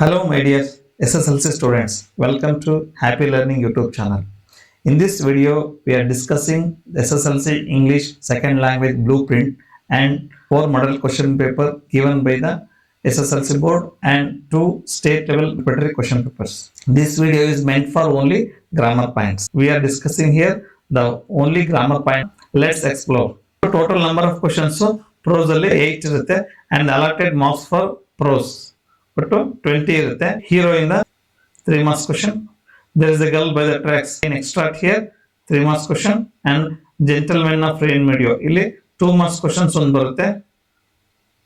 Hello, my dear SSLC students. Welcome to Happy Learning YouTube channel. In this video, we are discussing the SSLC English Second Language Blueprint and 4 model question paper given by the SSLC board and 2 state level preparatory question papers. This video is meant for only grammar points. We are discussing here the only grammar point. Let's explore. The total number of questions prose ಅಲ್ಲಿ 8 ಇರುತ್ತೆ and allotted marks for prose. But 20 ಇರುತ್ತೆ. Hero ಇಂದ 3 marks question. There is a girl by the tracks in extract here 3 marks question and gentleman of rain medio ಇಲ್ಲಿ 2 marks questions ಒಂದು ಬರುತ್ತೆ.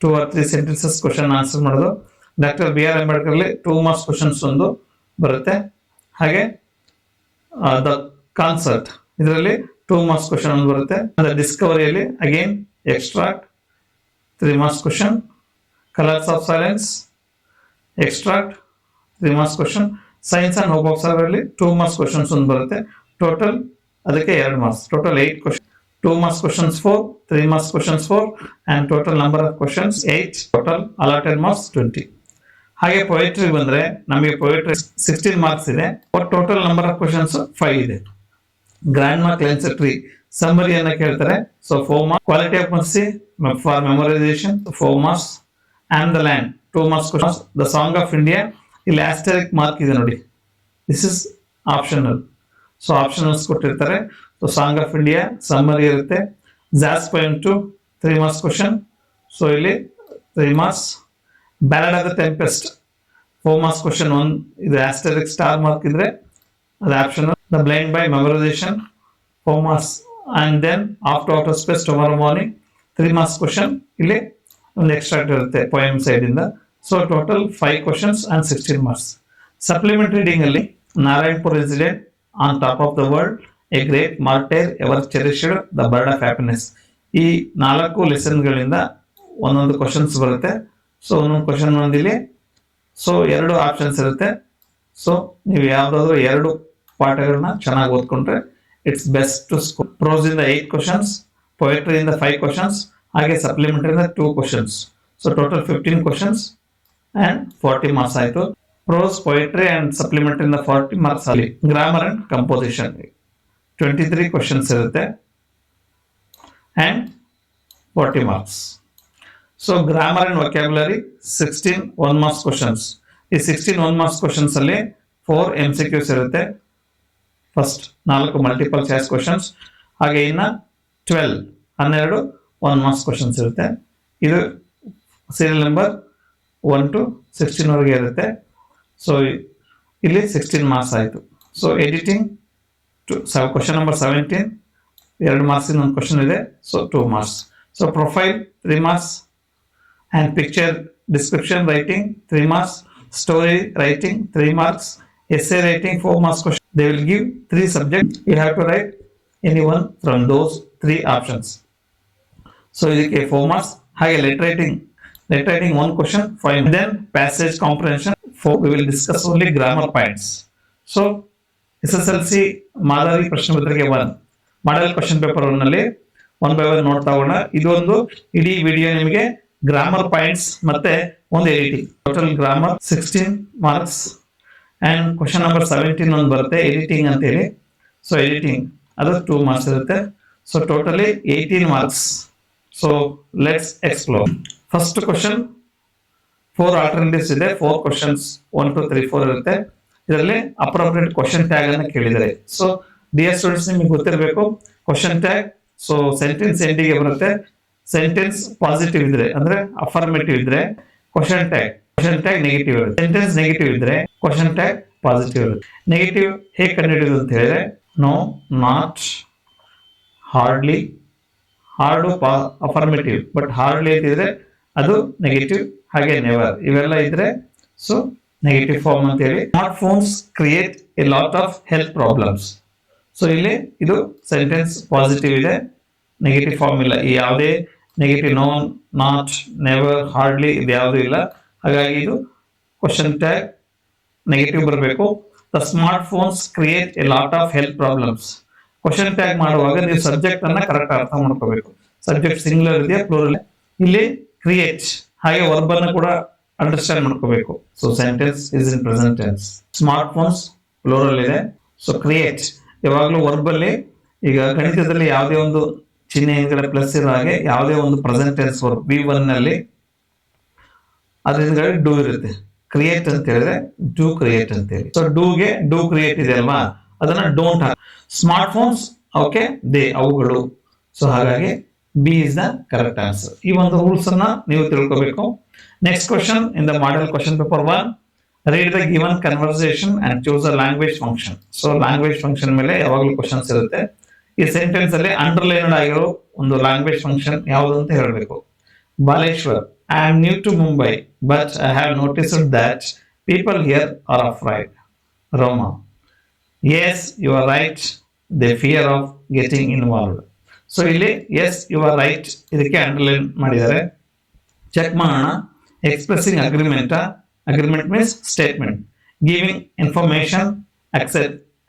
2 or 3 sentences question answer ಮಾಡೋದು. Doctor B R Ambedkar ಅಲ್ಲಿ 2 marks questions ಒಂದು ಬರುತ್ತೆ. ಹಾಗೆ the concert ಇದರಲ್ಲಿ 2 marks question ಒಂದು ಬರುತ್ತೆ. ದ ಡಿಸ್ಕವರಿಯಲ್ಲಿ again extract 3 marks question. Colors of silence extract 3 marks question. Science and hope of survival 2 marks questions ಒಂದು ಬರುತ್ತೆ. ಟೋಟಲ್ ಅದಕ್ಕೆ 2 marks. Total 8 question. 2 marks questions 4, 3 marks questions 4 and total number of questions 8. Total allotted marks 20. ಹಾಗೆ poetry ಬಂದ್ರೆ ನಮಗೆ poetry 16 marks ಇದೆ. Total number of questions 5 ಇದೆ. Grandma climbs a tree ಸಮ್ಮರಿಯನ್ನ ಕೇಳ್ತಾರೆ. So 4 marks. Quality of mercy for memorization 4 marks. And the land 2 marks questions. The song of India ಇಲ್ಲಿ asterisk mark ಇದೆ ನೋಡಿ. This is optional. So optionals ಕೊಟ್ಟಿರ್ತಾರೆ. So song of India summary ಇರುತ್ತೆ. Jazz poem two 3 marks question. So ಇಲ್ಲಿ 3 marks. Ballad of the tempest 4 marks question. ಒಂದು ಇದು ಆಸ್ಟರಿಕ್ star mark ಇದ್ರೆ ಅದು optional. The blind boy memorization 4 marks. And then off to outer space tomorrow morning 3 marks question. ಇಲ್ಲಿ ಒಂದು extract ಇರುತ್ತೆ poem side ಇಂದ. So total 5 questions and 16 marks. Supplementary reading ಅಲ್ಲಿ Narayanpur incident on top of the world a great martyr ever cherished the bird of happiness. ಈ 4 ಲೆಸನ್ಗಳಿಂದ ಒಂದೊಂದು questions ಬರುತ್ತೆ. So ಒಂದೊಂದು ಕ್ವಶನ್ ಒಂದಿಲ್ಲಿ. ಸೊ 2 ಆಪ್ಷನ್ಸ್ ಇರುತ್ತೆ. ಸೊ ನೀವು ಯಾವ್ದಾದ್ರು 2 ಪಾಠಗಳನ್ನ ಚೆನ್ನಾಗಿ ಓದ್ಕೊಂಡ್ರೆ it's best to score. Prose ಇಂದ 8 questions, ಪೊಯೆಟ್ರಿ ಇಂದ 5 questions, ಹಾಗೆ ಸಪ್ಲಿಮೆಂಟರಿ ಇಂದ 2 questions. So total 15 questions and 40 marks ಆಯಿತು. ಪ್ರೋಸ್, ಪೊಯೆಟ್ರಿ ಅಂಡ್ ಸಪ್ಲಿಮೆಂಟರಿ ಇಂದ 40 marks ಅಲ್ಲಿ. ಗ್ರಾಮರ್ ಅಂಡ್ ಕಂಪೋಸಿಷನ್ 23 questions ಇರುತ್ತೆ and 40 marks. So grammar and vocabulary 16 1 marks questions. ಈ 16 1 marks questions ಅಲ್ಲಿ 4 MCQs ಇರುತ್ತೆ. ಫಸ್ಟ್ 4 ಮಲ್ಟಿಪಲ್ ಚಾಯ್ಸ್ ಕ್ವಶನ್ಸ್, ಹಾಗೆ ಇನ್ನ 12 1 marks questions ಇರುತ್ತೆ. ಇದು ಸೀರಿಯಲ್ ನಂಬರ್ 1 to 16 ವರೆಗೆ ಇರುತ್ತೆ. ಸೊ ಇಲ್ಲಿ 16 marks ಆಯಿತು. So editing question number 17 2 marks ಒಂದು ಕ್ವಶನ್ ಇದೆ. So 2 marks. So profile 3 marks and picture description writing 3 marks. Story writing 3 marks. Essay writing 4 marks question. They will give 3 subjects. You have to write any one from those 3 options. So ಇದಕ್ಕೆ 4 marks. ಹಾಗೆ let writing 1 question 5. Then passage comprehension 4. We will discuss only grammar points. So SSLC ಮಾದರಿ ಪ್ರಶ್ನೆ ಪತ್ರಿಕೆ 1 model question paper 1 ನಲ್ಲಿ 1 by 1 ನೋಡ್ತಾ ಹೋಗೋಣ. ಇದೊಂದು ಇಡೀ ವಿಡಿಯೋ ನಿಮಗೆ ಗ್ರಾಮರ್ ಪಾಯಿಂಟ್ಸ್ ಮತ್ತೆ ಒಂದು editing. Total grammar 16 marks and question number 17 ಒಂದು ಬರುತ್ತೆ ಎಡಿಟಿಂಗ್ ಅಂತ ಹೇಳಿ. ಸೊ ಎಡಿಟಿಂಗ್ ಅದು 2 marks ಇರುತ್ತೆ. So totally 18 marks. So let's explore. First question 4 alternatives ಇದೆ. 4 questions 1 2 3 4 ಇರುತ್ತೆ. ಇದರಲ್ಲಿ ಅಪ್ರೋಪ್ರಿಯೇಟ್ ಕ್ವಶನ್ ಟ್ಯಾಗ್ ಅನ್ನು ಕೇಳಿದ್ದಾರೆ. ಸೊ ಡಿಯರ್ ಸ್ಟೂಡೆಂಟ್ಸ್, ನಿಮಗೆ ಗೊತ್ತಿರಬೇಕು ಕ್ವಶನ್ ಟ್ಯಾಗ್. ಸೊ ಸೆಂಟೆನ್ಸ್ ಎಂಡಿಗೆ ಬರುತ್ತೆ. ಸೆಂಟೆನ್ಸ್ ಪಾಸಿಟಿವ್ ಇದ್ರೆ ಅಂದ್ರೆ ಅಫರ್ಮೇಟಿವ್ ಇದ್ರೆ ಕ್ವಶನ್ ಟ್ಯಾಗ್ ನೆಗೆಟಿವ್ ಇರುತ್ತೆ. ಸೆಂಟೆನ್ಸ್ ನೆಗೆಟಿವ್ ಇದ್ರೆ ಕ್ವಶನ್ ಟ್ಯಾಗ್ ಪಾಸಿಟಿವ್ ಇರುತ್ತೆ. ನೆಗೆಟಿವ್ ಹೇಗೆ ಕಂಡುಹಿಡಿಯೋದು ಅಂತ ಹೇಳಿದ್ರೆ no, not, hardly. Hard affirmative, but hardly ಅಂತಿದ್ರೆ ಅದು ನೆಗೆಟಿವ್. ಹಾಗೆ ನೆವರ್ ಇವೆಲ್ಲ ಇದ್ರೆ ಸೊ ನೆಗೆಟಿವ್ ಫಾರ್ಮ್ ಅಂತ ಹೇಳಿ. Smart phones create a lot of health problems. So ಇಲ್ಲಿ ಇದು ಸೆಂಟೆನ್ಸ್ ಪಾಸಿಟಿವ್ ಇದೆ, ನೆಗೆಟಿವ್ ಫಾರ್ಮ್ ಇಲ್ಲ. ಈ ಯಾವುದೇ negative no, not, never, hardly ಇದು ಯಾವುದೂ ಇಲ್ಲ. ಹಾಗಾಗಿ ಇದು ಕ್ವಶನ್ ಟ್ಯಾಗ್ ನೆಗೆಟಿವ್ ಬರಬೇಕು. The smart phones create a lot of health problems. Question tag ಮಾಡುವಾಗ ನೀವು ಸಬ್ಜೆಕ್ಟ್ ಅನ್ನ ಕರೆಕ್ಟ್ ಅರ್ಥ ಮಾಡ್ಕೋಬೇಕು. ಸಬ್ಜೆಕ್ಟ್ ಸಿಂಗ್ಯುಲರ್ ಇದೆಯಾ ಪ್ಲೂರಲ್. ಇಲ್ಲಿ ಕ್ರಿಯೇಟ್ ಹಾಗೆ ವರ್ಬ್ ಅನ್ನು ಕೂಡ ಅಂಡರ್ಸ್ಟ್ಯಾಂಡ್ ಮಾಡ್ಕೋಬೇಕು. So sentence is in present tense. Smart phones plural ಇದೆ. ಸೊ ಕ್ರಿಯೇಟ್ ಯಾವಾಗಲೂ ವರ್ಬ್ ಅಲ್ಲಿ, ಈಗ ಗಣಿತದಲ್ಲಿ ಯಾವುದೇ ಒಂದು ಚಿಹ್ನೆ ಹಿಂದ್ಗಡೆ ಪ್ಲಸ್ ಇರೋ ಹಾಗೆ ಯಾವುದೇ ಒಂದು ಪ್ರೆಸೆಂಟ್ ಟೆನ್ಸ್ ವರ್ಬ್ V1 ನಲ್ಲಿ ಅದ್ರ ಹಿಂದ್ಗಡೆ ಡೂ ಇರುತ್ತೆ. ಕ್ರಿಯೇಟ್ ಅಂತ ಹೇಳಿದ್ರೆ ಡೂ ಕ್ರಿಯೇಟ್ ಅಂತ ಹೇಳಿ. ಸೊ ಡೂಗೆ ಡೂ ಕ್ರಿಯೇಟ್ ಇದೆ ಅಲ್ವಾ, ಅದನ್ನ don't hockey. Smart phones okay they ಅವುಗಳು. ಸೊ ಹಾಗಾಗಿ B is the correct answer. ಈ ಒಂದು ರೂಲ್ಸ್ ಅನ್ನ ನೀವು ತಿಳ್ಕೋಬೇಕು. Next question in the model question paper 1, read the given conversation and choose a language function. So language function ಮೇಲೆ ಯಾವಾಗಲೂ questions ಇರುತ್ತೆ. ಈ ಸೆಂಟೆನ್ಸ್ ಅಲ್ಲಿ ಅಂಡರ್ಲೈನ್ ಆಗಿರೋ ಒಂದು ಲ್ಯಾಂಗ್ವೇಜ್ ಫಂಕ್ಷನ್ ಯಾವುದು ಅಂತ ಹೇಳಬೇಕು. Baleshwar, I am new to Mumbai but I have noticed that people here are afraid. Roma, yes you are right, they fear of getting involved. So ಇಲ್ಲಿ ಎಸ್ ಯು ಆರ್ ರೈಟ್ ಇದಕ್ಕೆ underline ಮಾಡಿದ್ದಾರೆ. Check ಮಾಡೋಣ. Expressing agreement. Agreement means statement. Giving information,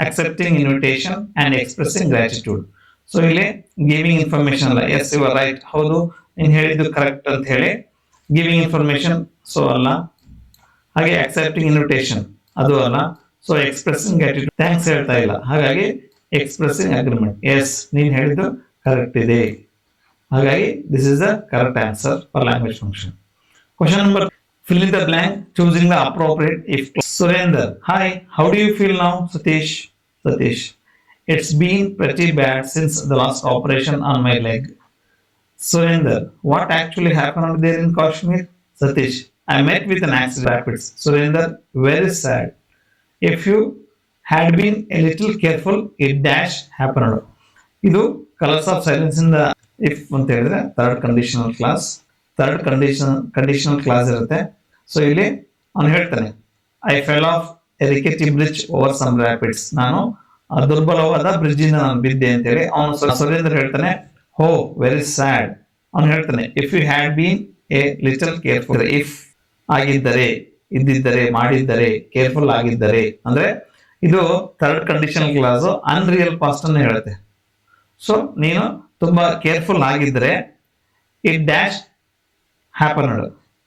accepting invitation and expressing gratitude. So ಇಲ್ಲಿ giving information ಅಲ್ಲ, yes you are right ಹೌದು ನೀನು ಹೇಳಿದ್ದು correct ಅಂತ ಹೇಳಿ ಗಿವಿಂಗ್ ಇನ್ಫಾರ್ಮೇಶನ್ ಸೊ ಅಲ್ಲ. ಹಾಗೆ ಅಕ್ಸೆಪ್ಟಿಂಗ್ ಇನ್ವಿಟೇಷನ್ ಅದು ಅಲ್ಲ. ಸೊ ಎಕ್ಸ್ಪ್ರೆಸಿಂಗ್ ಗ್ರಾಟಿಟ್ಯೂಡ್ ಥ್ಯಾಂಕ್ಸ್ ಹೇಳ್ತಾ ಇಲ್ಲ, ಹಾಗಾಗಿ ಎಕ್ಸ್ಪ್ರೆಸಿಂಗ್ ಅಗ್ರಿಮೆಂಟ್. ಎಸ್ ನೀನು ಹೇಳಿದ್ದು ಕರೆಕ್ಟ್ ಇದೆ, ಹಾಗಾಗಿ this is the correct answer for language function. Question number, fill in the blank, choosing the appropriate if. Surender, hi, how do you feel now? Satish, it's been pretty bad since the last operation on my leg. Surender, what actually happened there in Kashmir? Satish, I met with an accident rapids. Surender, very sad. If you had been a little careful, it dash happened. ಇದು colours of silence ಇಂದ if ಅಂತ ಹೇಳಿದ್ರೆ third conditional clause ಇರುತ್ತೆ. So ಇಲ್ಲಿ ಅವನು ಹೇಳ್ತಾನೆ, I fell off a rickety bridge over some rapids. ನಾನು ದುರ್ಬಲವಾದ ಬ್ರಿಡ್ಜ್ ಇಂದ ನಾನು ಬಿದ್ದೆ ಅಂತ ಹೇಳಿ ಅವನು ಸುರೇಂದ್ರ ಹೇಳ್ತಾನೆ, ಹೋ ವೆರಿ ಸ್ಯಾಡ್. ಅವನು ಹೇಳ್ತಾನೆ, if you had been a little careful. If ಆಗಿದ್ದರೆ, ಇದ್ದಿದ್ದರೆ, ಮಾಡಿದ್ದರೆ, ಕೇರ್ಫುಲ್ ಆಗಿದ್ದರೆ ಅಂದ್ರೆ ಇದು third conditional clause unreal past ಅನ್ನು ಹೇಳುತ್ತೆ. ಸೊ ನೀನು ತುಂಬಾ ಕೇರ್ಫುಲ್ ಆಗಿದ್ರೆ it dash happened,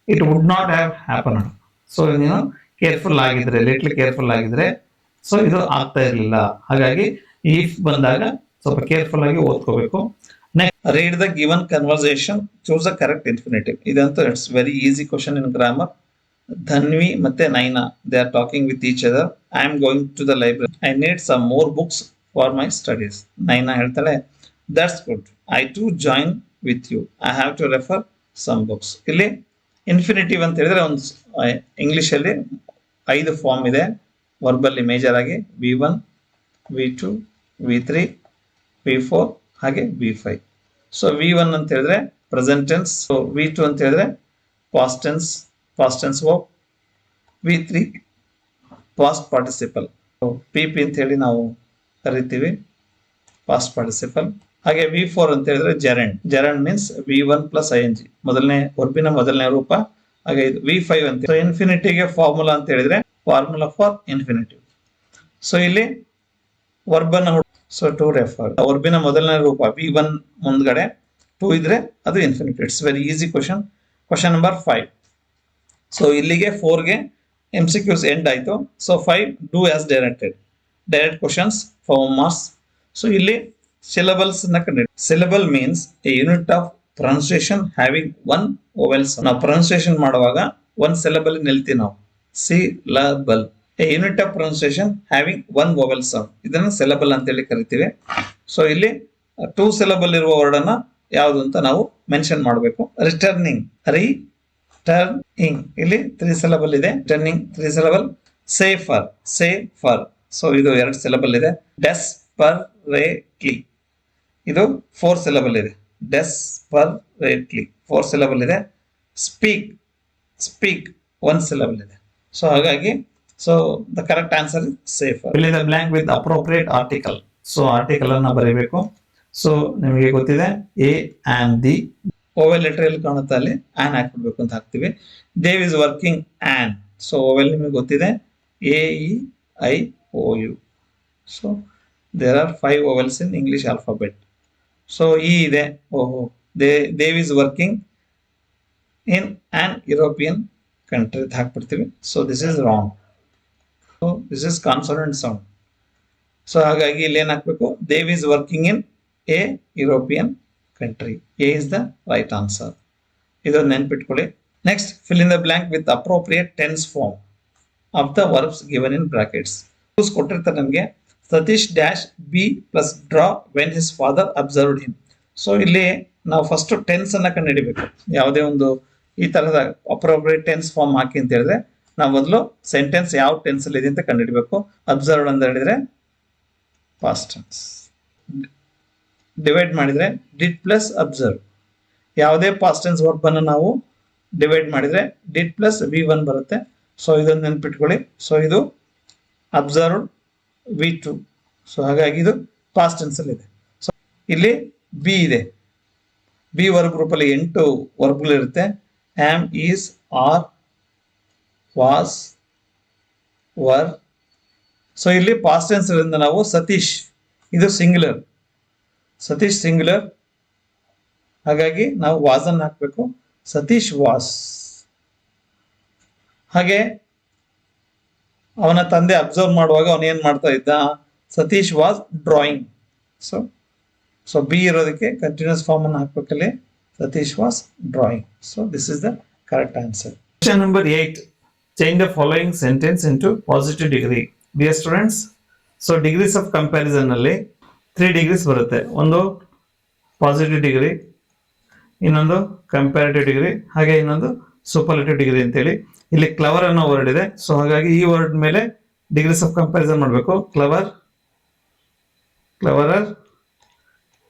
it would not have happened. So ನೀನು ಕೇರ್ಫುಲ್ ಆಗಿದ್ರೆ, ಲಿಟ್ಲ್ ಕೇರ್ಫುಲ್ ಆಗಿದ್ರೆ ಸೊ ಇದು ಆಗ್ತಾ ಇರಲಿಲ್ಲ. ಹಾಗಾಗಿ ಇಫ್ ಬಂದಾಗ ಸ್ವಲ್ಪ ಕೇರ್ಫುಲ್ ಆಗಿ ಓದ್ಕೋಬೇಕು. Next, read the given conversation, choose the correct infinitive. ಇದಂತೂ it's very easy question in grammar. Dhanvi ಮತ್ತೆ Naina, they are talking with each other. I am going to the library, I need some more books for my studies. Naina ಹೇಳ್ತಾಳೆ, that's good, I to join with you, I have to refer some books. ಇಲ್ಲಿ infinitive ಅಂತ ಹೇಳಿದ್ರೆ ಒಂದು English ಅಲ್ಲಿ 5 form ಇದೆ ವರ್ಬಲ್ಲಿ major ಆಗಿ. V1, V2, V3, V4 ಹಾಗೆ V5. So V1 ಅಂತ ಹೇಳಿದ್ರೆ ಪ್ರೆಸೆಂಟ್ ಟೆನ್ಸ್, V2 ಅಂತ ಹೇಳಿದ್ರೆ past tense verb, V3 past participle, PP ಅಂತ ಹೇಳಿ ನಾವು ಕರಿತೀವಿ ಪಾಸ್ಟ್ ಪಾರ್ಟಿಸಿಪಲ್. ಹಾಗೆ V4 ಅಂತ ಹೇಳಿದ್ರೆ ಜೆರಂಡ್ ಮೀನ್ಸ್ V1 ಪ್ಲಸ್ ING, ವರ್ಬಿನ ಮೊದಲನೇ ರೂಪ. ಹಾಗೆ ಇದು V5 ಅಂತ. ಇನ್ಫಿನಿಟಿಗೆ ಫಾರ್ಮುಲಾ ಅಂತ ಹೇಳಿದ್ರೆ ಫಾರ್ಮುಲಾ ಫಾರ್ ಇನ್ಫಿನಿಟಿವ್. ಸೊ ಇಲ್ಲಿ ವರ್ಬನ್ನ ಸೊ ಟು ರೆಫರ್, ವರ್ಬಿನ ಮೊದಲನೇ ರೂಪ V1 ಮುಂದ್ಗಡೆ 2 ಇದ್ರೆ ಅದು infinitive. It's very easy question. Question number 5. So ಇಲ್ಲಿಗೆ 4ಗೆ MCQs ಎಂಡ್ ಆಯ್ತು. So 5 do as direct questions for marks. So ಇಲ್ಲಿ ಸಿಲಬಲ್ಸ್ ನ ಕಂಡು, syllable means A unit of pronunciation having 1 vowel sound. ನಾವು ಪ್ರೊನೌನ್ಸಿಯೇಷನ್ ಮಾಡುವಾಗ 1 syllable ನಿಲ್ತೀವಿ ನಾವು, syllable. A unit of pronunciation having 1 vowel sound, ಇದನ್ನ syllable ಅಂತ ಹೇಳಿ ಕರಿತೀವಿ. ಸೊ ಇಲ್ಲಿ 2 syllable ಇರುವ ವರ್ಡ್ ಅನ್ನ ಯಾವುದು ಅಂತ ನಾವು ಮೆನ್ಷನ್ ಮಾಡಬೇಕು. ರಿಟರ್ನಿಂಗ್, ಇಲ್ಲಿ 3 syllable ಇದೆ. Returning 3 syllable. ಸೇಫರ್, ಸೊ ಇದು 2 syllable ಇದೆ. ಡೆಸ್ಪರೇಟ್ಲಿ, ಇದು 4 syllable ಇದೆ. ಡೆಸ್ಪರೇಟ್ಲಿ 4 syllable ಇದೆ. ಸ್ಪೀಕ್ 1 syllable ಇದೆ. ಸೊ ಹಾಗಾಗಿ so the correct answer is safer. ಇಲ್ಲಿ the blank with appropriate article. So article ಅನ್ನ ಬರೀಬೇಕು. ಸೊ ನಿಮಗೆ ಗೊತ್ತಿದೆ a and the, vowel letter ಎಲ್ಲಿ ಕಾಣುತ್ತೆ ಅಲ್ಲಿ ಆನ್ ಹಾಕ್ಬಿಡ್ಬೇಕು ಅಂತ ಹಾಕ್ತಿವಿ. Dev is working on. So vowel ನಿಮಗೆ ಗೊತ್ತಿದೆ AEIOU. So there are 5 vowels in English alphabet. So E ಇದೆ, ಓಹೋ. Dev is working in on European country ಅಂತ ಹಾಕ್ಬಿಡ್ತೀವಿ. So this is wrong. So this is consonant sound. So ಹಾಗಾಗಿ ಇಲ್ಲಿ ಏನ್ ಹಾಕ್ಬೇಕು, Dev is working in a European country. A is the right answer. ಇದನ್ನು ನೆನ್ಪಿಟ್ಕೊಳ್ಳಿ. Next, fill in the blank with appropriate tense form of the verbs given in brackets. ಕೊಟ್ಟಿರ್ತಾರೆ ನಮಗೆ, Satish dash be plus draw when his father observed him. So ಇಲ್ಲಿ ನಾವು first tense ಅನ್ನ ಕಂಡುಹಿಡಿಬೇಕು. ಯಾವುದೇ ಒಂದು ಈ ತರದ ಅಪ್ರೋಪ್ರಿಯೇಟ್ ಟೆನ್ಸ್ ಫಾರ್ಮ್ ಹಾಕಿ ಅಂತ ಹೇಳಿದ್ರೆ ನಾವು ಮೊದಲು ಸೆಂಟೆನ್ಸ್ ಯಾವ ಟೆನ್ಸ್ ಅಲ್ಲಿ ಇದೆ ಅಂತ ಕಂಡುಹಿಡಬೇಕು. ಅಬ್ಸರ್ವ್ಡ್ ಅಂತ ಹೇಳಿದ್ರೆ ಪಾಸ್ಟ್ ಟೆನ್ಸ್. ಡಿವೈಡ್ ಮಾಡಿದ್ರೆ ಡಿಡ್ ಪ್ಲಸ್ ಅಬ್ಸರ್ವ್. ಯಾವುದೇ ಪಾಸ್ಟ್ ಟೆನ್ಸ್ ವರ್ಬ್ ಅನ್ನು ನಾವು ಡಿವೈಡ್ ಮಾಡಿದ್ರೆ ಡಿಡ್ ಪ್ಲಸ್ V1 ಬರುತ್ತೆ. ಸೊ ಇದನ್ನು ನೆನ್ಪಿಟ್ಕೊಳ್ಳಿ. ಸೊ ಇದು ಅಬ್ಸರ್ವ್ಡ್ V2. ಸೊ ಹಾಗಾಗಿ ಇದು ಪಾಸ್ಟ್ ಟೆನ್ಸ್ ಅಲ್ಲಿ ಇದೆ. ಸೊ ಇಲ್ಲಿ ಬಿ ಇದೆ. ಬಿ ವರ್ಬ್ ಗ್ರೂಪ್ ಅಲ್ಲಿ 8 ವರ್ಬ್ಗಳು ಇರುತ್ತೆ. Am, is, are, was, were. So ಇಲ್ಲಿ ಪಾಸ್ಟ್ ಟೆನ್ಸ್ ಇಂದ ನಾವು ಸತೀಶ್, ಇದು ಸಿಂಗ್ಯುಲರ್, ಸತೀಶ್ ಸಿಂಗ್ಯುಲರ್, ಹಾಗಾಗಿ ನಾವು ವಾಸ್ ಅನ್ನು ಹಾಕಬೇಕು. ಸತೀಶ್ ವಾಸ್. ಹಾಗೆ ಅವನ ತಂದೆ ಅಬ್ಸರ್ವ್ ಮಾಡುವಾಗ ಅವನು ಏನ್ ಮಾಡ್ತಾ ಇದ್ದ, Satish was drawing. So be ಇರೋದಕ್ಕೆ ಕಂಟಿನ್ಯೂಸ್ ಫಾರ್ಮ್ ಅನ್ನು ಹಾಕ್ಬೇಕಲ್ಲಿ, Satish was drawing. So this is the correct answer. Question number 8. Change the following sentence into positive degree. Dear students, so degrees of comparison ಅಲ್ಲಿ 3 ಡಿಗ್ರೀಸ್ ಬರುತ್ತೆ. ಒಂದು ಪಾಸಿಟಿವ್ ಡಿಗ್ರಿ, ಇನ್ನೊಂದು comparative degree, ಹಾಗೆ ಇನ್ನೊಂದು superlative degree ಅಂತೇಳಿ. ಇಲ್ಲಿ ಕ್ಲವರ್ ಅನ್ನೋ word ಇದೆ. ಸೊ ಹಾಗಾಗಿ ಈ ವರ್ಡ್ ಮೇಲೆ ಡಿಗ್ರೀಸ್ ಆಫ್ ಕಂಪ್ಯಾರಿಸನ್ ಮಾಡಬೇಕು. ಕ್ಲವರ್, ಕ್ಲವರರ್,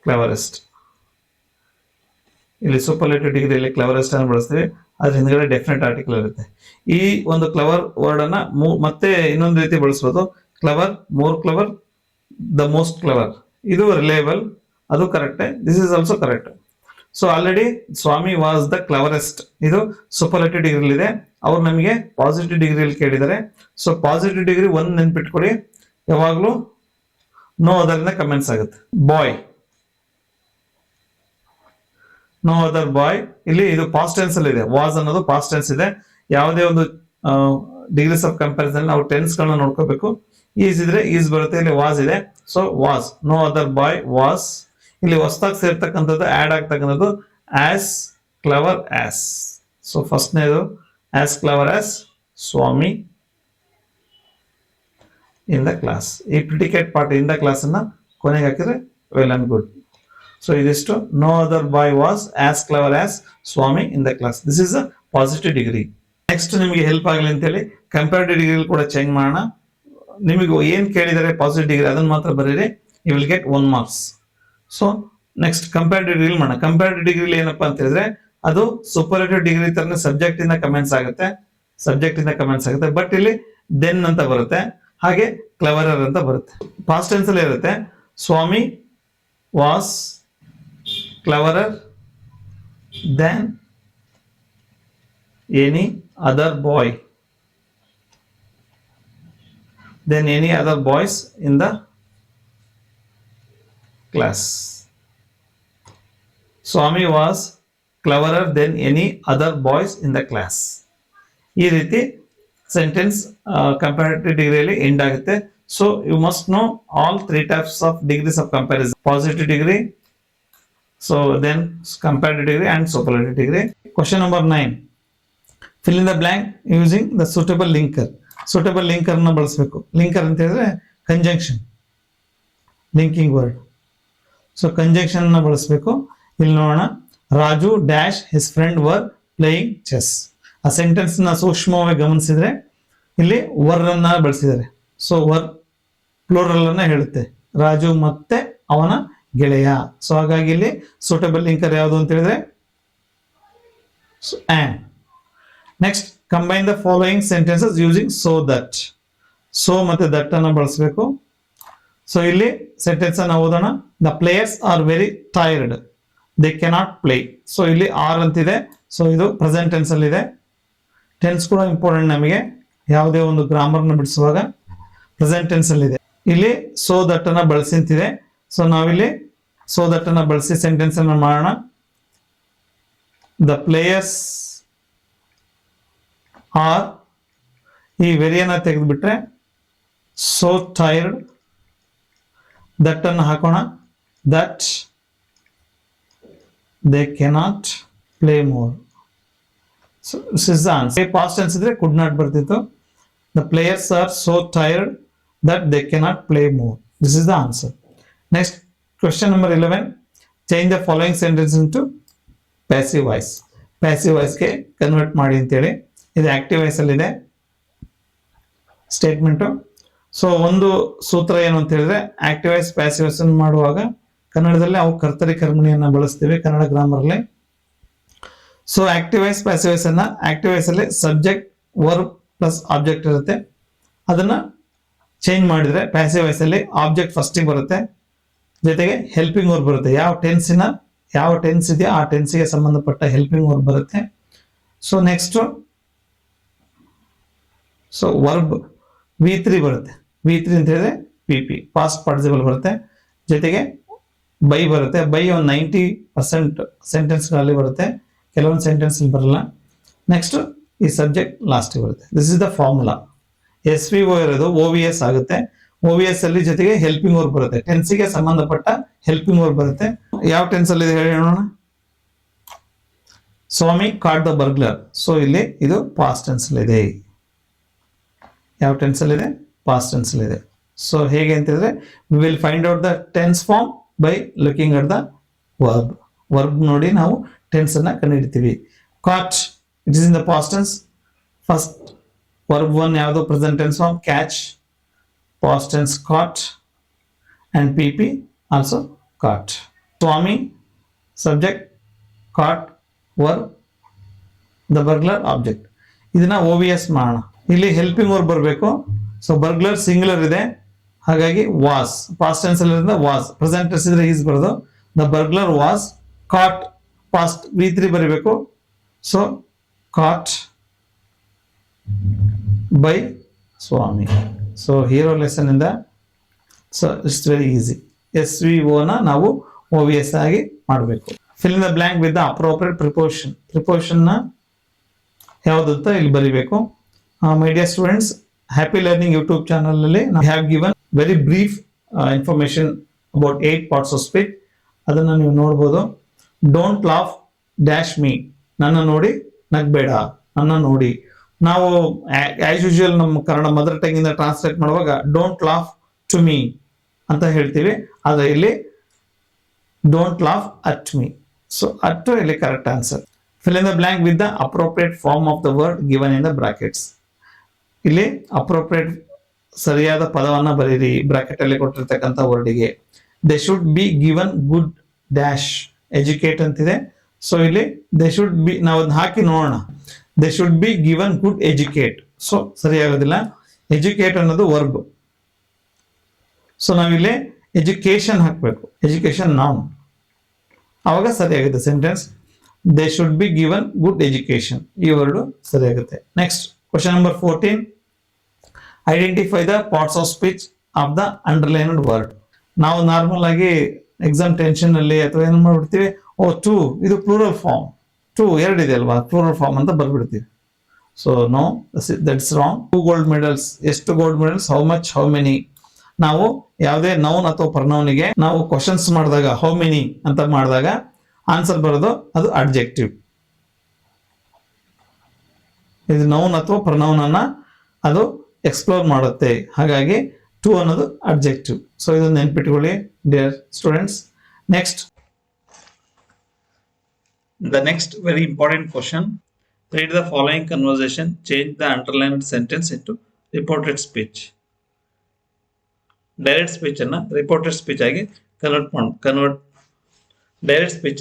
ಕ್ಲವರೆಸ್ಟ್. ಇಲ್ಲಿ ಸೂಪರ್ಲೇಟಿವ್ ಡಿಗ್ರಿಯಲ್ಲಿ ಕ್ಲವರೆಸ್ಟ್ ಅನ್ನು ಬಳಸ್ತೀವಿ. ಅದ್ರ ಹಿಂದ್ಗಡೆ ಡೆಫಿನೆಟ್ ಆರ್ಟಿಕಲ್ ಇರುತ್ತೆ. ಈ ಒಂದು ಕ್ಲವರ್ ವರ್ಡ್ ಅನ್ನ ಮತ್ತೆ ಇನ್ನೊಂದು ರೀತಿ ಬಳಸ್ಬೋದು. Clever, more clever, the most clever. ಇದು ರಿಲೇಬಲ್, ಅದು correct. This is also correct. So already Swami was the cleverest, ಇದು ಸೂಪರ್ಲೇಟಿವ್ ಡಿಗ್ರಿ ಇದೆ. ಅವ್ರು ನಮಗೆ ಪಾಸಿಟಿವ್ ಡಿಗ್ರಿಯಲ್ಲಿ ಕೇಳಿದ್ದಾರೆ. ಸೊ ಪಾಸಿಟಿವ್ ಡಿಗ್ರಿ ಒಂದು ನೆನ್ಪಿಟ್ಕೊಡಿ, ಯಾವಾಗಲೂ ನೋ ಅದರಿಂದ ಕಮೆಂಟ್ಸ್ ಆಗುತ್ತೆ. ಬಾಯ್, ನೋ ಅದರ್ ಬಾಯ್. ಇಲ್ಲಿ ಇದು ಪಾಸ್ಟ್ ಟೆನ್ಸ್ ಅಲ್ಲಿ ಇದೆ. ವಾಸ್ ಅನ್ನೋದು ಪಾಸ್ಟ್ ಟೆನ್ಸ್ ಇದೆ. ಯಾವುದೇ ಒಂದು ಡಿಗ್ರೀಸ್ ಆಫ್ ಕಂಪ್ಯಾರಿಸನ್ ನಾವು ಟೆನ್ಸ್ ಗಳನ್ನ ನೋಡ್ಕೋಬೇಕು. ಈಸ್ ಇದ್ರೆ ಈಸ್ ಬರುತ್ತೆ, ಇಲ್ಲಿ ವಾಸ್ ಇದೆ. So was, no other boy was. ಇಲ್ಲಿ ಹೊಸದಾಗಿ ಸೇರ್ತಕ್ಕಂಥದ್ದು, ಆಡ್ ಆಗ್ತಕ್ಕಂಥದ್ದು ಆಸ್ ಕ್ಲವರ್ ಆಸ್. ಸೊ ಫಸ್ಟ್ನೇದು as clever as Swami in the class. ಈ predicate part in the class ಅನ್ನ ಕೊನೆಗೆ ಹಾಕಿದ್ರೆ ವೆಲ್ ಅಂಡ್ ಗುಡ್. ಸೊ ಇದಿಷ್ಟು no other boy was as clever as Swami in the class. This is a positive degree. Next ನಿಮಗೆ help ಆಗಲಿ ಅಂತೇಳಿ comparative degree ಕೂಡ change ಮಾಡೋಣ. ನಿಮಗೆ ಏನ್ ಕೇಳಿದರೆ ಪಾಸಿಟಿವ್ ಡಿಗ್ರಿ ಅದನ್ನ ಮಾತ್ರ ಬರೀರಿ, you will get 1 marks. So next comparative degree ಮಾಡೋಣ. ಕಂಪ್ಯಾರಿಟಿವ್ ಡಿಗ್ರಿ ಏನಪ್ಪಾ ಅಂತ ಹೇಳಿದ್ರೆ ಅದು ಸೂಪರ್ಲೇಟಿವ್ ಡಿಗ್ರಿ ತರ ಸಬ್ಜೆಕ್ಟ್ ಇಂದ ಕಮೆಂಟ್ಸ್ ಆಗುತ್ತೆ, ಸಬ್ಜೆಕ್ಟ್ ಇಂದ ಕಮೆಂಟ್ಸ್ ಆಗುತ್ತೆ. ಬಟ್ ಇಲ್ಲಿ ದೆನ್ ಅಂತ ಬರುತ್ತೆ, ಹಾಗೆ ಕ್ಲವರರ್ ಅಂತ ಬರುತ್ತೆ. ಪಾಸ್ಟ್ ಟೆನ್ಸ್ ಅಲ್ಲಿ ಇರುತ್ತೆ Swami was cleverer then any other boy, then any other boys in the class. Swami was cleverer than any other boys in the class. ಈ ರೀತಿ ಸೆಂಟೆನ್ಸ್ ಕಂಪ್ಯಾರಿಟಿವ್ ಡಿಗ್ರಿಯಲ್ಲಿ ಎಂಡ್ ಆಗುತ್ತೆ. So you must know all 3 types of degrees of comparison: positive degree, so then comparative degree and superlative degree. Question number 9. fill in the blank using the suitable linker. Suitable linker ಅನ್ನ ಬಳಸಬೇಕು. Linker ಅಂತ ಹೇಳಿದ್ರೆ conjunction, linking word. So conjunction ಅನ್ನ ಬಳಸಬೇಕು. ಇಲ್ಲಿ ನೋಡೋಣ, Raju dash his friend were playing chess. ಆ sentence ನ ಸೂಕ್ಷ್ಮವಾಗಿ ಗಮನಿಸಿದ್ರೆ ಇಲ್ಲಿ ವರ್ ಅನ್ನ ಬಳಸಿದ್ದಾರೆ. ಸೊ ವರ್ ಪ್ಲೂರಲ್ ಅನ್ನ ಹೇಳುತ್ತೆ, ರಾಜು ಮತ್ತೆ ಅವನ ಗೆಳೆಯ. ಸೊ ಹಾಗಾಗಿ ಇಲ್ಲಿ ಸೂಟಬಲ್ ಲಿಂಕರ್ ಯಾವುದು ಅಂತ ಹೇಳಿದ್ರೆ and. Next, combine the following sentences using so that. So ಮತ್ತೆ ದಟ್ ಅನ್ನ ಬಳಸಬೇಕು. ಸೊ ಇಲ್ಲಿ ಸೆಂಟೆನ್ಸ್ ಅನ್ನ ಓದೋಣ. The players are very tired, they cannot play. So ಇಲ್ಲಿ ಆರ್ ಅಂತಿದೆ. ಸೊ ಇದು ಪ್ರೆಸೆಂಟ್ ಟೆನ್ಸ್ ಅಲ್ಲಿ ಇದೆ. ಟೆನ್ಸ್ ಕೂಡ ಇಂಪಾರ್ಟೆಂಟ್ ನಮಗೆ, ಯಾವುದೇ ಒಂದು ಗ್ರಾಮರ್ ನ ಬಿಡಿಸುವಾಗ ಪ್ರೆಸೆಂಟ್ ಟೆನ್ಸ್ ಅಲ್ಲಿ ಇದೆ. ಇಲ್ಲಿ ಸೋ ದಟ್ ಅನ್ನ ಬಳಸಿ ಅಂತಿದೆ. ಸೊ ನಾವಿಲ್ಲಿ ಸೋ ದಟ್ ಅನ್ನ ಬಳಸಿ ಸೆಂಟೆನ್ಸ್ ಅನ್ನ ಮಾಡೋಣ. ದ ಪ್ಲೇಯರ್ಸ್ ಆರ್ ಈ ವೆರಿಯನ್ನ ತೆಗೆದುಬಿಟ್ರೆ ಸೋ ಟೈರ್ಡ್, ದಟ್ ಅನ್ನು ಹಾಕೋಣ, that they cannot play more. So this is the answer. Past tense ಇದ್ರೆ ಕುಡ್ ನಾಟ್ ಬರ್ತಿತ್ತು. The players are so tired that they cannot play more. This is the answer. Next question number 11. Change the following sentence into passive voice. Passive ವಾಯ್ಸ್ಗೆ convert ಮಾಡಿ ಅಂತೇಳಿ. ಇದು active voice ಅಲ್ಲಿ ಇದೆ statement. So ಒಂದು ಸೂತ್ರ ಏನು ಅಂತ ಹೇಳಿದ್ರೆ, ಆಕ್ಟಿವ್ ವಾಯ್ಸ್ ಪ್ಯಾಸಿವ್ ವಾಯ್ಸ್ ಮಾಡುವಾಗ ಕನ್ನಡದಲ್ಲಿ ಅವು ಕರ್ತರಿ ಕರ್ಮಣಿಯನ್ನ ಬಳಸ್ತೀವಿ ಕನ್ನಡ ಗ್ರಾಮರ್ಲಿ. So active voice passive voice ಅನ್ನ, ಆಕ್ಟಿವ್ ವಾಯ್ಸ್ ಅಲ್ಲಿ ಸಬ್ಜೆಕ್ಟ್ ವರ್ಬ್ ಪ್ಲಸ್ ಆಬ್ಜೆಕ್ಟ್ ಇರುತ್ತೆ. ಅದನ್ನ ಚೇಂಜ್ ಮಾಡಿದ್ರೆ ಪ್ಯಾಸಿವ್ ವಾಯ್ಸ್ ಅಲ್ಲಿ ಆಬ್ಜೆಕ್ಟ್ ಫಸ್ಟಿಗೆ ಬರುತ್ತೆ, ಜೊತೆಗೆ ಹೆಲ್ಪಿಂಗ್ ವರ್ಬ್ ಬರುತ್ತೆ. ಯಾವ ಟೆನ್ಸ್ ಇದೆಯೋ ಆ ಟೆನ್ಸ್ಗೆ ಸಂಬಂಧಪಟ್ಟ ಹೆಲ್ಪಿಂಗ್ ವರ್ಬ್ ಬರುತ್ತೆ. So next so verb V3 ಬರುತ್ತೆ. V3 ಅಂತ ಹೇಳಿದ್ರೆ PP ಪಾಸ್ಟ್ ಪಾರ್ಟಿಸಿಪಲ್ ಬರುತ್ತೆ, ಜೊತೆಗೆ ಬೈ ಬರುತ್ತೆ. ಬೈ ಒಂದು 90% ಸೆಂಟೆನ್ಸ್ಗಳಲ್ಲಿ ಬರುತ್ತೆ, ಕೆಲವೊಂದು ಸೆಂಟೆನ್ಸ್ ಬರಲ್ಲ. ನೆಕ್ಸ್ಟ್ ಈ ಸಬ್ಜೆಕ್ಟ್ ಲಾಸ್ಟಿಗೆ ಬರುತ್ತೆ. This is the formula. SVO ಇರೋದು OVS ಆಗುತ್ತೆ. OVS ಅಲ್ಲಿ ಜೊತೆಗೆ ಹೆಲ್ಪಿಂಗ್ ವರ್ಬ್ ಬರುತ್ತೆ, ಟೆನ್ಸಿಗೆ ಸಂಬಂಧಪಟ್ಟ ಹೆಲ್ಪಿಂಗ್ ವರ್ಬ್ ಬರುತ್ತೆ. ಯಾವ ಟೆನ್ಸ್ ಅಲ್ಲಿ ಇದೆ ಹೇಳಿ ನೋಡೋಣ. ಸ್ವಾಮಿ ಕಾಟ್ ದ ಬರ್ಗ್ಲರ್. ಸೊ ಇಲ್ಲಿ ಇದು ಪಾಸ್ಟ್ ಟೆನ್ಸ್ ಅಲ್ಲಿ ಇದೆ. ಯಾವ ಟೆನ್ಸ್ ಅಲ್ಲಿ ಇದೆ? ಪಾಸ್ಟ್ ಟೆನ್ಸ್ ಅಲ್ಲಿ ಇದೆ. ಸೊ ಹೇಗೆ ಅಂತ ಹೇಳಿದ್ರೆ, we will find out the tense form by looking at the verb. Verb ನೋಡಿ ನಾವು ಟೆನ್ಸ್ ಅನ್ನ ಕಂಡುಹಿಡಿತೀವಿ. Caught it is in the past tense. First verb 1 ಯಾವುದು? Present tense form catch, past tense caught, and PP also caught. Swami subject, caught verb, the burglar object. ಇದನ್ನ OVS ಮಾಡೋಣ. ಇಲ್ಲಿ helping verb ಬರಬೇಕು. So burglar singular ಇದೆ, ಹಾಗಾಗಿ was past tense ಅಲ್ಲಿ was, present tense ಇದ್ರೆ is ಬರೋದು. The burglar was caught, past V3 ಬರೀಬೇಕು. So caught by Swami. So hero lesson ಇಂದ so it's very easy. SVO ನ ನಾವು OVS ಆಗಿ ಮಾಡಬೇಕು. Fill in the blank with the appropriate preposition. Preposition ನ ಯಾವುದಂತ ಇಲ್ಲಿ ಬರೀಬೇಕು. My dear students, happy learning YouTube channel ಅಲ್ಲಿ ನಾವು have given very brief information about 8 parts of speech. ಅದನ್ನು ನೀವು ನೋಡ್ಬೋದು. ಡೋಂಟ್ ಲಾಫ್ ಡ್ಯಾಶ್ ಮೀ, ನನ್ನ ನೋಡಿ ನಗ್ಬೇಡ, ನನ್ನ ನೋಡಿ. ನಾವು ಆಸ್ ಯೂಶುವಲ್ ನಮ್ಮ ಕನ್ನಡ ಮದರ್ ಟಂಗ್ ಇಂದ ಟ್ರಾನ್ಸ್ಲೇಟ್ ಮಾಡುವಾಗ ಡೋಂಟ್ ಲಾಫ್ ಟು ಮೀ ಅಂತ ಹೇಳ್ತೀವಿ, ಆದ್ರೆ ಇಲ್ಲಿ don't laugh at me. So at ಇಲ್ಲಿ correct answer. Fill in the blank with the appropriate form of the word given in the brackets. ಇಲ್ಲಿ appropriate ಸರಿಯಾದ ಪದವನ್ನ ಬರೀರಿ ಬ್ರಾಕೆಟ್ ಅಲ್ಲಿ ಕೊಟ್ಟಿರ್ತಕ್ಕಂಥ ವರ್ಡಿಗೆ. They should be given good dash educate ಅಂತಿದೆ. So ಇಲ್ಲಿ ದೇ ಶುಡ್ ಬಿ ನಾವು ಅದನ್ನ ಹಾಕಿ ನೋಡೋಣ. They should be given good educate. So ಸರಿಯಾಗೋದಿಲ್ಲ. ಎಜುಕೇಟ್ ಅನ್ನೋದು ವರ್ಬ್. ಸೊ ನಾವಿಲ್ಲಿ ಎಜುಕೇಶನ್ ಹಾಕಬೇಕು, ಎಜುಕೇಶನ್ ನೌನ್, ಅವಾಗ ಸರಿಯಾಗುತ್ತೆ sentence. They should be given good education, ಈ ವರ್ಡ್ ಸರಿಯಾಗುತ್ತೆ. Next question number 14. Identify the parts of speech of the underlined word. ನಾವು normal ಆಗಿ ಎಕ್ಸಾಮ್ ಟೆನ್ಷನ್ ಅಲ್ಲಿ ಅಥವಾ ಏನು ಮಾಡ್ಬಿಡ್ತೀವಿ, ಓ ಟು ಇದು ಪ್ಲೂರಲ್ ಫಾರ್ಮ್, ಟು ಎರಡಿದೆ ಅಲ್ವಾ, ಪ್ಲೂರಲ್ ಫಾರ್ಮ್ ಅಂತ ಬರ್ಬಿಡ್ತೀವಿ. So no, that's wrong. 2 gold medals. ಎಷ್ಟು gold medals? How much, how many. ನಾವು ಯಾವುದೇ ನೌನ್ ಅಥವಾ ಪ್ರನೌನಿಗೆ ನಾವು ಕ್ವಶನ್ಸ್ ಮಾಡಿದಾಗ ಹೌ ಮೆನಿ ಅಂತ ಮಾಡಿದಾಗ ಆನ್ಸರ್ ಬರೋದು ಅದು ಅಡ್ಜೆಕ್ಟಿವ್. ಇದು ನೌನ್ ಅಥವಾ ಪ್ರನೌನ್ ಅನ್ನ ಅದು ಎಕ್ಸ್ಪ್ಲೋರ್ ಮಾಡುತ್ತೆ, ಹಾಗಾಗಿ ಟು ಅನ್ನೋದು ಅಡ್ಜೆಕ್ಟಿವ್. ಸೊ ಇದು ನೆನ್ಪಿಟ್ಕೊಳ್ಳಿ dear students. Next, the next very important question. Read the following conversation, change the underlined sentence into reported speech. Direct speech ಅನ್ನ ರಿಪೋರ್ಟೆಡ್ ಸ್ಪೀಚ್ ಆಗಿ ಡೈರೆಕ್ಟ್ ಸ್ಪೀಚ್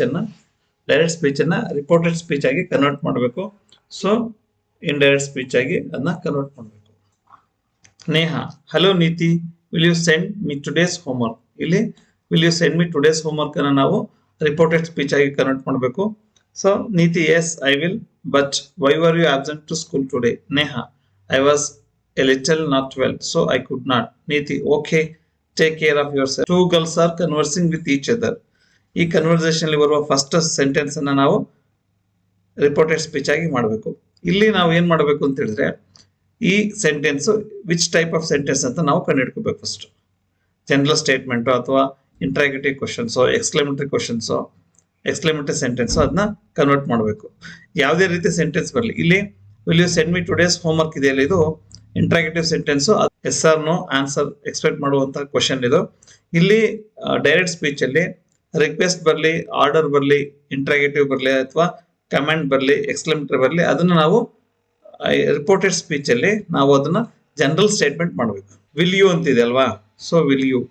ಅನ್ನ ರಿಪೋರ್ಟೆಡ್ ಸ್ಪೀಚ್ ಆಗಿ convert ಮಾಡಬೇಕು. So indirect speech ಆಗಿ ಅದನ್ನ convert ಮಾಡಬೇಕು. Neha, hello Neeti, will you send me today's homework. ಇಲ್ಲಿ will you send me today's homework ಅನ್ನ ನಾವು ರಿಪೋರ್ಟೆಡ್ ಸ್ಪೀಚ್ ಆಗಿ ಕನ್ವರ್ಟ್ ಮಾಡಬೇಕು. So Neeti, yes I will, but why were you absent to school today? Neha, I was a little not well, so I could not. Neeti, okay, take care of yourself. 2 girls are conversing with each other. ಈ conversation ಅಲ್ಲಿ ಬರುವ first sentence ಅನ್ನ ನಾವು reported speech ಆಗಿ ಮಾಡಬೇಕು. ಇಲ್ಲಿ ನಾವು ಏನ್ ಮಾಡಬೇಕು ಅಂತ ಹೇಳಿದ್ರೆ ಈ sentence which type of sentence ಅಂತ ನಾವು ಕಂಡುಹಿಡ್ಕೋಬೇಕು. ಫಸ್ಟ್ ಜನರಲ್ ಸ್ಟೇಟ್ಮೆಂಟ್ ಅಥವಾ interrogative questions, exclamatory questions, exclamatory sentence ಅದನ್ನ ಕನ್ವರ್ಟ್ ಮಾಡಬೇಕು. ಯಾವುದೇ ರೀತಿ ಸೆಂಟೆನ್ಸ್ ಬರಲಿ. ಇಲ್ಲಿ will you send me today's homework ಇದೆಯಲ್ಲ, ಇದು interrogative sentence. Yes or no answer expect ಮಾಡುವಂತ ಕ್ವಶನ್ ಇದು. ಇಲ್ಲಿ ಡೈರೆಕ್ಟ್ ಸ್ಪೀಚ್ ಅಲ್ಲಿ ರಿಕ್ವೆಸ್ಟ್ ಬರಲಿ, ಆರ್ಡರ್ ಬರಲಿ, ಇಂಟ್ರಾಗೇಟಿವ್ ಬರಲಿ ಅಥವಾ ಕಮೆಂಟ್ ಬರಲಿ, ಎಕ್ಸ್ಕ್ಲೇಮೇಟರಿ ಬರಲಿ, ಅದನ್ನ ನಾವು ರಿಪೋರ್ಟೆಡ್ ಸ್ಪೀಚ್ ಅಲ್ಲಿ ನಾವು ಅದನ್ನ ಜನರಲ್ ಸ್ಟೇಟ್ಮೆಂಟ್ ಮಾಡಬೇಕು. ವಿಲ್ ಯು ಅಂತಿದೆ ಅಲ್ವಾ, ಸೊ ವಿಲ್ ಯು.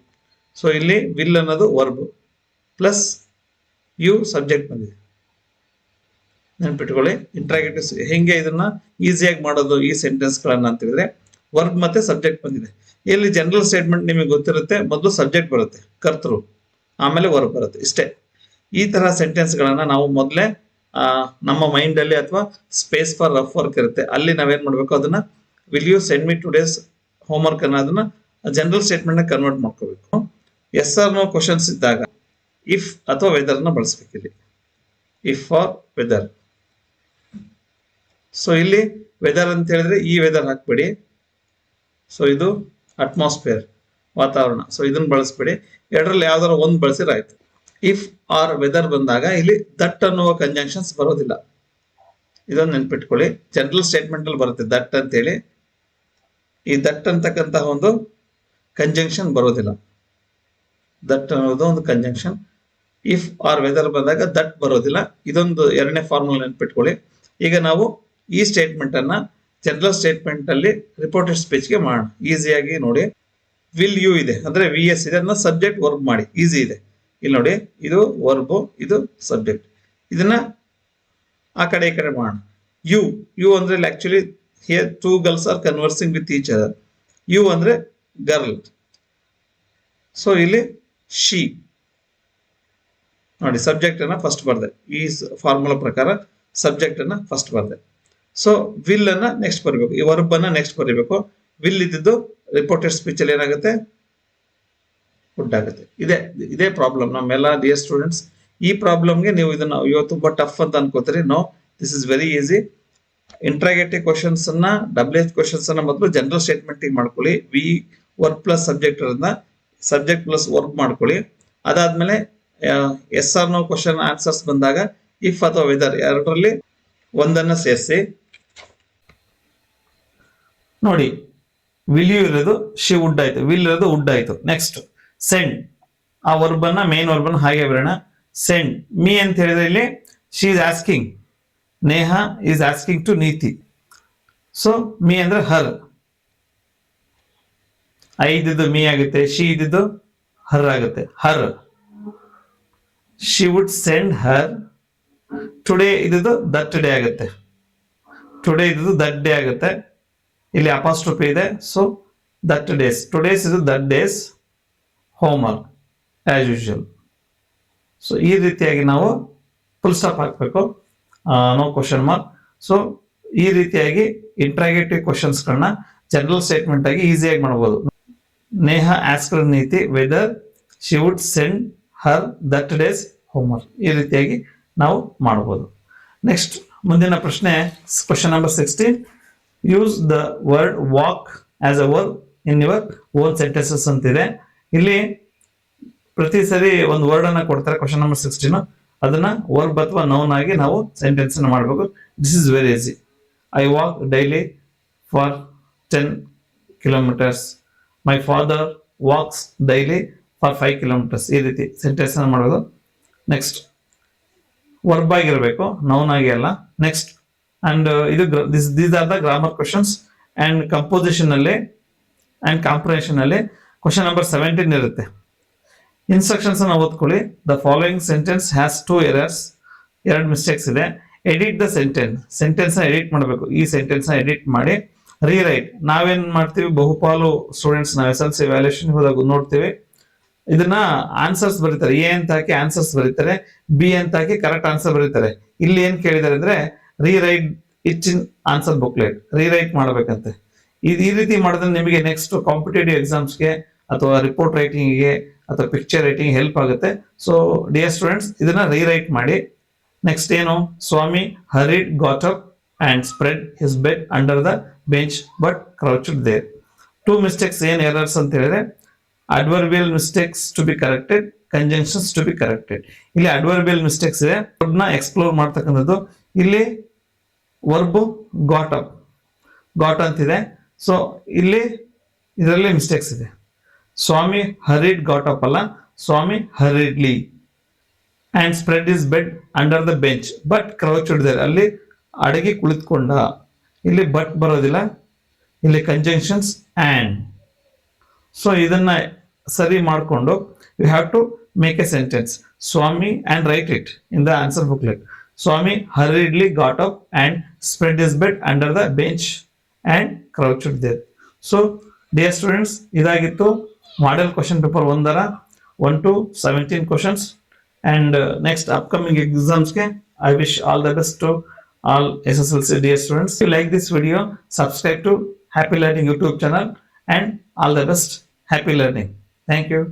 ಸೊ ಇಲ್ಲಿ ವಿಲ್ ಅನ್ನೋದು ವರ್ಬ್ ಪ್ಲಸ್ ಯು ಸಬ್ಜೆಕ್ಟ್ ಬಂದಿದೆ, ನೆನ್ಪಿಟ್ಕೊಳ್ಳಿ. ಇಂಟ್ರಾಗೇಟಿವ್ ಹೆಂಗೆ ಇದನ್ನ ಈಸಿಯಾಗಿ ಮಾಡೋದು ಈ ಸೆಂಟೆನ್ಸ್ ಗಳನ್ನ ಅಂತ ಹೇಳಿದ್ರೆ ವರ್ಬ್ ಮತ್ತೆ ಸಬ್ಜೆಕ್ಟ್ ಬಂದಿದೆ. ಇಲ್ಲಿ ಜನರಲ್ ಸ್ಟೇಟ್ಮೆಂಟ್ ನಿಮಗೆ ಗೊತ್ತಿರುತ್ತೆ, ಮೊದಲು ಸಬ್ಜೆಕ್ಟ್ ಬರುತ್ತೆ ಕರ್ತೃ, ಆಮೇಲೆ ವರ್ಬ್ ಬರುತ್ತೆ, ಇಷ್ಟೇ. ಈ ತರ ಸೆಂಟೆನ್ಸ್ ಗಳನ್ನ ನಾವು ಮೊದಲೇ ನಮ್ಮ ಮೈಂಡ್ ಅಲ್ಲಿ ಅಥವಾ ಸ್ಪೇಸ್ ಫಾರ್ ರಫ್ ವರ್ಕ್ ಇರುತ್ತೆ, ಅಲ್ಲಿ ನಾವೇನ್ ಮಾಡ್ಬೇಕು, ಅದನ್ನ will you send me today's homework ಅನ್ನೋದನ್ನ ಜನರಲ್ ಸ್ಟೇಟ್ಮೆಂಟ್ ನ ಕನ್ವರ್ಟ್ ಮಾಡ್ಕೋಬೇಕು. ಎಸ್ ಆರ್ ನೋ ಕ್ವಶನ್ಸ್ ಇದ್ದಾಗ ಇಫ್ ಅಥವಾ ವೆದರ್ ನ ಬಳಸ್ಬೇಕು. ಇಲ್ಲಿ ಇಫ್ ಆರ್ ವೆದರ್. ಸೊ ಇಲ್ಲಿ ವೆದರ್ ಅಂತ ಹೇಳಿದ್ರೆ ಈ ವೆದರ್ ಹಾಕ್ಬೇಡಿ. ಸೊ ಇದು ಅಟ್ಮಾಸ್ಫಿಯರ್, ವಾತಾವರಣ. ಸೊ ಇದನ್ನ ಬಳಸ್ಬೇಡಿ, ಎರಡರಲ್ಲಿ ಯಾವ್ದಾರ ಒಂದು ಬಳಸಿದ್ರೆ ಆಯ್ತು. ಇಫ್ ಆರ್ ವೆದರ್ ಬಂದಾಗ ಇಲ್ಲಿ ದಟ್ ಅನ್ನುವ ಕಂಜಂಕ್ಷನ್ಸ್ ಬರೋದಿಲ್ಲ, ಇದೊಂದು ನೆನ್ಪಿಟ್ಕೊಳ್ಳಿ. ಜನರಲ್ ಸ್ಟೇಟ್ಮೆಂಟ್ ಅಲ್ಲಿ ಬರುತ್ತೆ ದಟ್ ಅಂತೇಳಿ, ಈ ದಟ್ ಅಂತಕ್ಕಂತಹ ಒಂದು ಕಂಜಂಕ್ಷನ್ ಬರೋದಿಲ್ಲ. ದಟ್ ಅನ್ನೋದು ಒಂದು ಕಂಜಂಕ್ಷನ್. ಇಫ್ ಆರ್ ವೆದರ್ ಬಂದಾಗ ದಟ್ ಬರೋದಿಲ್ಲ. ಇದೊಂದು ಎರಡನೇ ಫಾರ್ಮುಲಾ ನೆನ್ಪಿಟ್ಕೊಳ್ಳಿ. ಈಗ ನಾವು ಈ ಸ್ಟೇಟ್ಮೆಂಟ್ ಅನ್ನ ಜನರಲ್ ಸ್ಟೇಟ್ಮೆಂಟ್ ಅಲ್ಲಿ ರಿಪೋರ್ಟೆಡ್ ಸ್ಪೀಚ್ಗೆ ಮಾಡೋಣ. ಈಸಿಯಾಗಿ ನೋಡಿ, ವಿಲ್ ಯು ಇದೆ ಅಂದ್ರೆ ವಿ ಎಸ್ ಇದೆ, ಅದನ್ನ ಸಬ್ಜೆಕ್ಟ್ ವರ್ಬ್ ಮಾಡಿ, ಈಸಿ ಇದೆ. ಇಲ್ಲಿ ನೋಡಿ, ಇದು ವರ್ಬ್, ಇದು ಸಬ್ಜೆಕ್ಟ್. ಇದನ್ನ ಆ ಕಡೆ ಈ ಕಡೆ ಮಾಡೋಣ. ಯು ಯು ಅಂದ್ರೆ actually here two girls are conversing with each other. You ಅಂದ್ರೆ ಗರ್ಲ್. ಸೊ ಇಲ್ಲಿ ಶಿ ನೋಡಿ, ಸಬ್ಜೆಕ್ಟ್ ಅನ್ನ ಫಸ್ಟ್ ಬರ್ದೆ. ಈ ಫಾರ್ಮುಲಾ ಪ್ರಕಾರ ಸಬ್ಜೆಕ್ಟ್ ಅನ್ನ ಫಸ್ಟ್ ಬರ್ದೆ. ಸೊ ವಿಲ್ ಅನ್ನ ನೆಕ್ಸ್ಟ್ ಬರಬೇಕು, ಈ ವರ್ಬ್ ಅನ್ನ ನೆಕ್ಸ್ಟ್ ಬರೀಬೇಕು. ವಿಲ್ ಇದ್ದಿದ್ದು ರಿಪೋರ್ಟೆಡ್ ಸ್ಪೀಚ್ ಅಲ್ಲಿ ಏನಾಗುತ್ತೆ, ವುಡ್ ಆಗುತ್ತೆ. ಇದೇ ಪ್ರಾಬ್ಲಮ್ ನಮ್ಮೆಲ್ಲ ಡಿಯರ್ ಸ್ಟೂಡೆಂಟ್ಸ್. ಈ ಪ್ರಾಬ್ಲಮ್ಗೆ ನೀವು ಇದನ್ನ ಅಯ್ಯೋ ತುಂಬಾ ಟಫ್ ಅಂತ ಅನ್ಕೋತೀರಿ. No, this is very easy. Interrogative questions ಅನ್ನ, WH ಕ್ವಶನ್ಸ್ ಅನ್ನ ಮೊದಲು ಜನರಲ್ ಸ್ಟೇಟ್ಮೆಂಟ್ ಮಾಡ್ಕೊಳ್ಳಿ. ವಿ ವರ್ಬ್ ಪ್ಲಸ್ ಸಬ್ಜೆಕ್ಟ್ ಅನ್ನ ಸಬ್ಜೆಕ್ಟ್ ಪ್ಲಸ್ ವರ್ಬ್ ಮಾಡ್ಕೊಳ್ಳಿ. ಅದಾದ್ಮೇಲೆ yes or no question answers ಬಂದಾಗ ಇಫ್ ಅಥವಾ ವೆದರ್ ಎರಡರಲ್ಲಿ ಒಂದನ್ನ ಸೇರಿಸಿ ನೋಡಿ. ವಿಲ್ ಯು ಇರೋದು ಶಿ ವುಡ್ ಆಯ್ತು, ವಿಲ್ ಇರೋದು ವುಡ್ ಆಯ್ತು. ನೆಕ್ಸ್ಟ್ ಸೆಂಡ್, ಆ ವರ್ಬ್ ಅನ್ನ ಮೇನ್ ವರ್ಬ್ ಅನ್ನ ಹಾಗೆ ಬರೋಣ. ಸೆಂಡ್ ಮೀ ಅಂತ ಹೇಳಿದ್ರೆ ಇಲ್ಲಿ she is asking, Neha is asking to Neeti. So me ಅಂದ್ರೆ ಹರ್, ಐ ಇದ್ದಿದ್ದು ಮೀ ಆಗುತ್ತೆ, ಶಿ ಇದ್ದಿದ್ದು ಹರ್ ಆಗುತ್ತೆ. Her, she would send her. Today ಇದ್ದಿದ್ದು ದಟ್ ಡೇ ಆಗುತ್ತೆ, ಟುಡೇ ಇದ್ದಿದ್ದು ದಟ್ ಡೇ ಆಗುತ್ತೆ. ಇಲ್ಲಿ ಅಪಾಸ್ಟ್ರೋಫಿ ಇದೆ, ಸೊ ದಟ್ ಡೇಸ್, ಟುಡೇಸ್ ಇದು that day's homework as usual. So ಈ ರೀತಿಯಾಗಿ ನಾವು ಫುಲ್ ಸ್ಟಾಪ್ ಹಾಕಬೇಕು, ನೋ ಕ್ವಶನ್ ಮಾರ್ಕ್. ಸೊ ಈ ರೀತಿಯಾಗಿ ಇಂಟ್ರಾಗೇಟಿವ್ ಕ್ವಶನ್ಸ್ಗಳನ್ನ ಜನರಲ್ ಸ್ಟೇಟ್ಮೆಂಟ್ ಆಗಿ ಈಸಿಯಾಗಿ ಮಾಡ್ಬೋದು. Neha asked Neeti weather she would send her that day's homework, ಈ ರೀತಿಯಾಗಿ ನಾವು ಮಾಡ್ಬೋದು. ನೆಕ್ಸ್ಟ್ ಮುಂದಿನ ಪ್ರಶ್ನೆ, question number 16. Use the word walk as a verb in your own sentences ಅಂತಿದೆ. ಇಲ್ಲಿ ಪ್ರತಿ ಸರಿ ಒಂದು ವರ್ಡ್ ಅನ್ನ ಕೊಡ್ತಾರೆ. ಕ್ವಶನ್ ನಂಬರ್ 16 ಅದನ್ನ ವರ್ಬ್ ಅಥವಾ ನೌನ್ ಆಗಿ ನಾವು ಸೆಂಟೆನ್ಸ್ ಅನ್ನ ಮಾಡಬೇಕು. This is very easy. I walk daily for 10 kilometers. My father walks daily for 5 kilometers. ಈ ರೀತಿ ಸೆಂಟೆನ್ಸ್ ಅನ್ನ ಮಾಡೋದು. ನೆಕ್ಸ್ಟ್ ವರ್ಬ್ ಆಗಿರಬೇಕು, ನೌನ್ ಆಗಿ ಅಲ್ಲ. ನೆಕ್ಸ್ಟ್ ಅಂಡ್ ಇದು these are the grammar questions. And composition ಅಲ್ಲಿ ಅಂಡ್ ಕಾಂಪ್ರಿಹೆನ್ಷನ್ ಅಲ್ಲಿ ಕ್ವಶನ್ ನಂಬರ್ 17 ಇರುತ್ತೆ. ಇನ್ಸ್ಟ್ರಕ್ಷನ್ಸ್ ಅನ್ನ ಓದ್ಕೊಳ್ಳಿ. The following sentence has 2 errors, 2 mistakes ಇದೆ. ಎಡಿಟ್ ದ ಸೆಂಟೆನ್ಸ್ ನ ಎಡಿಟ್ ಮಾಡಬೇಕು. ಈ ಸೆಂಟೆನ್ಸ್ ನ ಎಡಿಟ್ ಮಾಡಿ ರೀರೈಟ್. ನಾವೇನ್ ಮಾಡ್ತೀವಿ, ಬಹುಪಾಲು ಸ್ಟೂಡೆಂಟ್ಸ್ ನಾವು SLC ವ್ಯಾಲ್ಯೂಯೇಷನ್ ಹೋದಾಗ ನೋಡ್ತೀವಿ, ಇದನ್ನ ಆನ್ಸರ್ಸ್ ಬರೀತಾರೆ. ಎ ಅಂತ ಹಾಕಿ ಆನ್ಸರ್ಸ್ ಬರೀತಾರೆ, ಬಿ ಅಂತ ಹಾಕಿ ಕರೆಕ್ಟ್ ಆನ್ಸರ್ ಬರೀತಾರೆ. ಇಲ್ಲಿ ಏನ್ ಕೇಳಿದ್ದಾರೆ ಅಂದ್ರೆ rewrite it in answer booklet, rewrite ಮಾಡ್ಬೇಕಂತೆ. ಈ ರೀತಿ ಮಾಡಿದ್ರೆ ನಿಮಗೆ ನೆಕ್ಸ್ಟ್ ಕಾಂಪಿಟೇಟಿವ್ ಎಕ್ಸಾಮ್ಸ್ಗೆ ಅಥವಾ ರಿಪೋರ್ಟ್ ರೈಟಿಂಗ್ಗೆ ಅಥವಾ ಪಿಕ್ಚರ್ ರೈಟಿಂಗ್ ಹೆಲ್ಪ್ ಆಗುತ್ತೆ. ಸೊ ಡಿಯರ್ ಸ್ಟೂಡೆಂಟ್ಸ್, ಇದನ್ನ ರೀರೈಟ್ ಮಾಡಿ. ನೆಕ್ಸ್ಟ್ ಏನು, Swami hurried got up and spread his bed under the bench but crouched there. Two mistakes ಏನ್ ಎರರ್ಸ್ ಅಂತ ಹೇಳಿದ್ರೆ adverbial mistakes to be corrected, conjunctions to be corrected. ಇಲ್ಲಿ adverbial mistakes ಇದೆ, ಅದನ್ನ explore ಮಾಡ್ತಕ್ಕಂಥದ್ದು. ಇಲ್ಲಿ ವರ್ಬ್ ಗಾಟ್ ಅಂತಿದೆ, ಸೊ ಇಲ್ಲಿ ಇದರಲ್ಲಿ ಮಿಸ್ಟೇಕ್ಸ್ ಇದೆ. ಸ್ವಾಮಿ ಹರಿಡ್ ಗಾಟ್ ಅಪ್ ಅಲ್ಲ, Swami hurriedly. And spread his bed under the bench but crouched there, ಅಲ್ಲಿ ಅಡಗಿ ಕುಳಿತುಕೊಂಡ. ಇಲ್ಲಿ ಬಟ್ ಬರೋದಿಲ್ಲ, ಇಲ್ಲಿ ಕಂಜಂಕ್ಷನ್ಸ್ ಆ್ಯಂಡ್. ಸೊ ಇದನ್ನ ಸರಿ ಮಾಡಿಕೊಂಡು you have to make a sentence. Swami and write it in the answer booklet. Swami hurriedly got up and spread his bed under the bench and crouched there. So dear students, ಇದಾಗಿತ್ತು model question paper 1 1 to 17 questions. And next upcoming exams ke I wish all the best to all SSLC dear students. If you like this video, subscribe to Happy Learning YouTube channel, and all the best. Happy learning. Thank you.